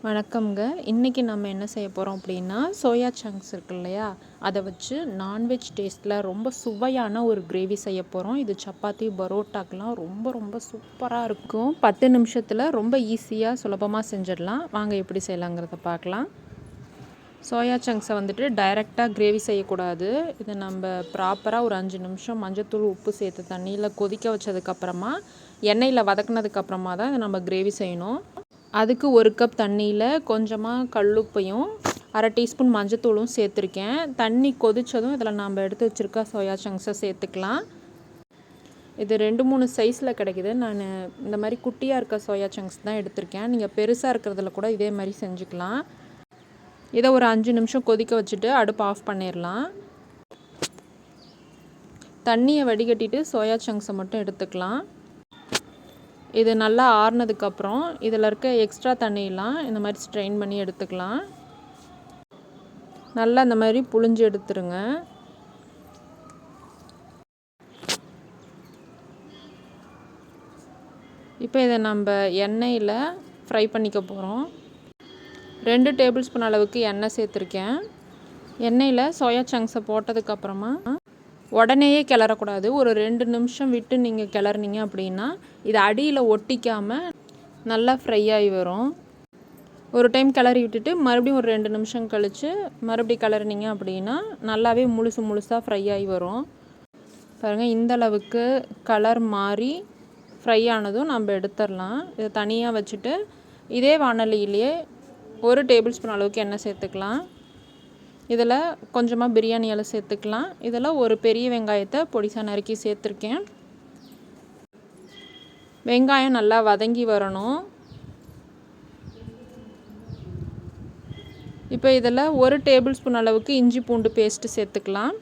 வணக்கம்ங்க. இன்றைக்கி நம்ம என்ன செய்ய போகிறோம் அப்படின்னா, சோயா சங்க்ஸ் இருக்கு இல்லையா, அதை வச்சு நான்வெஜ் டேஸ்ட்டில் ரொம்ப சுவையான ஒரு கிரேவி செய்ய போகிறோம். இது சப்பாத்தி, பரோட்டாக்கெலாம் ரொம்ப ரொம்ப சூப்பராக இருக்கும். 10 நிமிஷத்தில் ரொம்ப ஈஸியாக சுலபமாக செஞ்சிடலாம். வாங்க எப்படி செய்யலாங்கிறத பார்க்கலாம். சோயா சங்க்ஸை வந்துட்டு டைரெக்டாக கிரேவி செய்யக்கூடாது. இதை நம்ம ப்ராப்பராக ஒரு 5 நிமிஷம் மஞ்சத்தூள், உப்பு சேர்த்து தண்ணியில் கொதிக்க வச்சதுக்கப்புறமா எண்ணெயில் வதக்குனதுக்கப்புறமா தான் இதை நம்ம கிரேவி செய்யணும். அதுக்கு 1 கப் தண்ணியில் கொஞ்சமாக கல்லுப்பையும் 1/2 டீஸ்பூன் மஞ்சத்தூளும் சேர்த்துருக்கேன். தண்ணி கொதித்ததும் இதில் நம்ம எடுத்து வச்சுருக்க சோயா சங்க்ஸை சேர்த்துக்கலாம். இது 2-3 சைஸில் கிடைக்கிது. நான் இந்த மாதிரி குட்டியாக இருக்க சோயா சங்க்ஸ் தான் எடுத்திருக்கேன். நீங்கள் பெருசாக இருக்கிறதுல கூட இதே மாதிரி செஞ்சுக்கலாம். இதை ஒரு 5 நிமிஷம் கொதிக்க வச்சுட்டு அடுப்பு ஆஃப் பண்ணிடலாம். தண்ணியை வடிகட்டிட்டு சோயா சங்க்ஸை மட்டும் எடுத்துக்கலாம். இது நல்லா ஆறுனதுக்கப்புறம் இதில் இருக்க எக்ஸ்ட்ரா தண்ணியெலாம் இந்த மாதிரி ஸ்ட்ரெயின் பண்ணி எடுத்துக்கலாம். நல்லா இந்த மாதிரி புழிஞ்சு எடுத்துருங்க. இப்போ இதை நம்ம எண்ணெயில் ஃப்ரை பண்ணிக்க போகிறோம். 2 டேபிள் ஸ்பூன் அளவுக்கு எண்ணெய் சேர்த்துருக்கேன். எண்ணெயில் சோயா சங்க்ஸை போட்டதுக்கப்புறமா உடனேயே கிளறக்கூடாது. ஒரு 2 நிமிஷம் விட்டு நீங்கள் கிளறினீங்க அப்படின்னா இது அடியில் ஒட்டிக்காமல் நல்லா ஃப்ரை ஆகி வரும். ஒரு டைம் கிளறி விட்டுட்டு மறுபடியும் ஒரு 2 நிமிஷம் கழித்து மறுபடியும் கிளறினீங்க அப்படின்னா நல்லாவே முழுசாக ஃப்ரை ஆகி வரும். பாருங்கள், இந்த அளவுக்கு கலர் மாறி ஃப்ரை ஆனதும் நம்ம எடுத்துடலாம். இதை தனியாக வச்சுட்டு இதே வாணலியிலேயே 1 டேபிள் ஸ்பூன் அளவுக்கு எண்ணெய் சேர்த்துக்கலாம். இதில் கொஞ்சமாக பிரியாணி இலை சேர்த்துக்கலாம். இதில் ஒரு பெரிய வெங்காயத்தை பொடிசாக நறுக்கி சேர்த்துருக்கேன். வெங்காயம் நல்லா வதங்கி வரணும். இப்போ இதில் 1 டேபிள் ஸ்பூன் அளவுக்கு இஞ்சி பூண்டு பேஸ்ட்டு சேர்த்துக்கலாம்.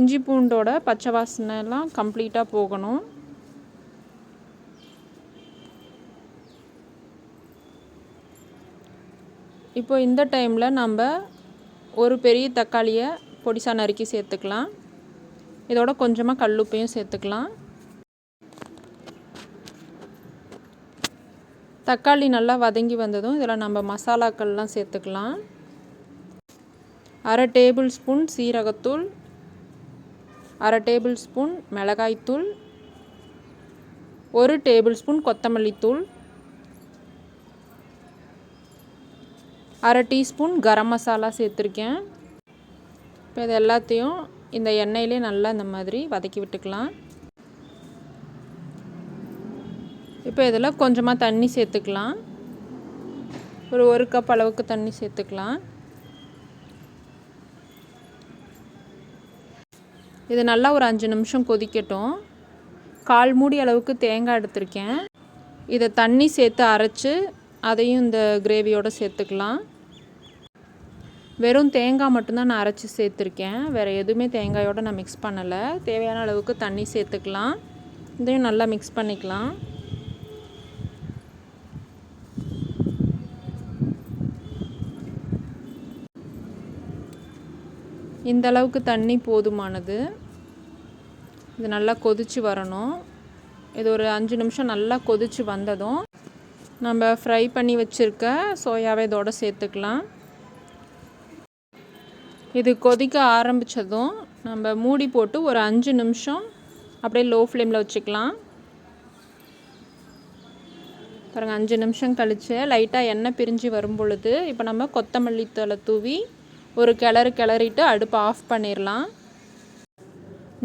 இஞ்சி பூண்டோட பச்சை வாசனைலாம் கம்ப்ளீட்டாக போகணும். இப்போ இந்த டைமில் நம்ம ஒரு பெரிய தக்காளியை பொடிசாக நறுக்கி சேர்த்துக்கலாம். இதோட கொஞ்சமாக கல்லுப்பையும் சேர்த்துக்கலாம். தக்காளி நல்லா வதங்கி வந்ததும் இதில் நம்ம மசாலாக்கள்லாம் சேர்த்துக்கலாம். 1/2 டேபிள் ஸ்பூன் சீரகத்தூள், 1/2 டேபிள் ஸ்பூன் மிளகாய்த்தூள், 1 டேபிள் ஸ்பூன் கொத்தமல்லி தூள், 1/2 டீஸ்பூன் கரம் மசாலா சேர்த்துருக்கேன். இப்போ இது எல்லாத்தையும் இந்த எண்ணெயிலே நல்லா இந்த மாதிரி வதக்கி விட்டுக்கலாம். இப்போ இதில் கொஞ்சமாக தண்ணி சேர்த்துக்கலாம். ஒரு 1 கப் அளவுக்கு தண்ணி சேர்த்துக்கலாம். இது நல்லா ஒரு 5 நிமிஷம் கொதிக்கட்டும். 1/4 மூடி அளவுக்கு தேங்காய் எடுத்திருக்கேன். இதை தண்ணி சேர்த்து அரைச்சி அதையும் இந்த கிரேவியோடு சேர்த்துக்கலாம். வெறும் தேங்காய் மட்டும்தான் நான் அரைச்சி சேர்த்துருக்கேன். வேறு எதுவுமே தேங்காயோடு நான் மிக்ஸ் பண்ணலை. தேவையான அளவுக்கு தண்ணி சேர்த்துக்கலாம். இதையும் நல்லா மிக்ஸ் பண்ணிக்கலாம். இந்த அளவுக்கு தண்ணி போதுமானது. இது நல்லா கொதித்து வரணும். இது ஒரு 5 நிமிஷம் நல்லா கொதித்து வந்ததும் நம்ம ஃப்ரை பண்ணி வச்சுருக்க சோயாவை இதோடு சேர்த்துக்கலாம். இது கொதிக்க ஆரம்பித்ததும் நம்ம மூடி போட்டு ஒரு 5 நிமிஷம் அப்படியே லோ ஃப்ளேமில் வச்சுக்கலாம். பாருங்கள், 5 நிமிஷம் கழித்து லைட்டாக எண்ணெய் பிரிஞ்சு வரும் பொழுது இப்போ நம்ம கொத்தமல்லி தழை தூவி ஒரு கிளறிட்டு அடுப்பை ஆஃப் பண்ணிடலாம்.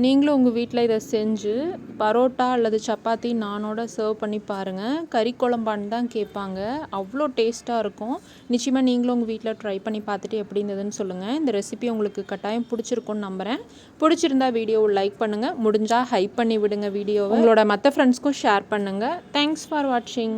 நீங்களும் உங்கள் வீட்டில் இதை செஞ்சு பரோட்டா அல்லது சப்பாத்தி நானோட சர்வ் பண்ணி பாருங்கள். கறி குழம்பான்னு தான் கேட்பாங்க. அவ்வளோ டேஸ்ட்டாக இருக்கும். நிச்சயமாக நீங்களும் உங்கள் வீட்டில் ட்ரை பண்ணி பார்த்துட்டு எப்படி இருந்ததுன்னு சொல்லுங்கள். இந்த ரெசிபி உங்களுக்கு கட்டாயம் பிடிச்சிருக்குன்னு நம்புகிறேன். பிடிச்சிருந்தா வீடியோவை லைக் பண்ணுங்கள். முடிஞ்சால் ஹைப் பண்ணி விடுங்க வீடியோவை. உங்களோட மற்ற ஃப்ரெண்ட்ஸ்க்கும் ஷேர் பண்ணுங்கள். தேங்க்ஸ் ஃபார் வாட்சிங்.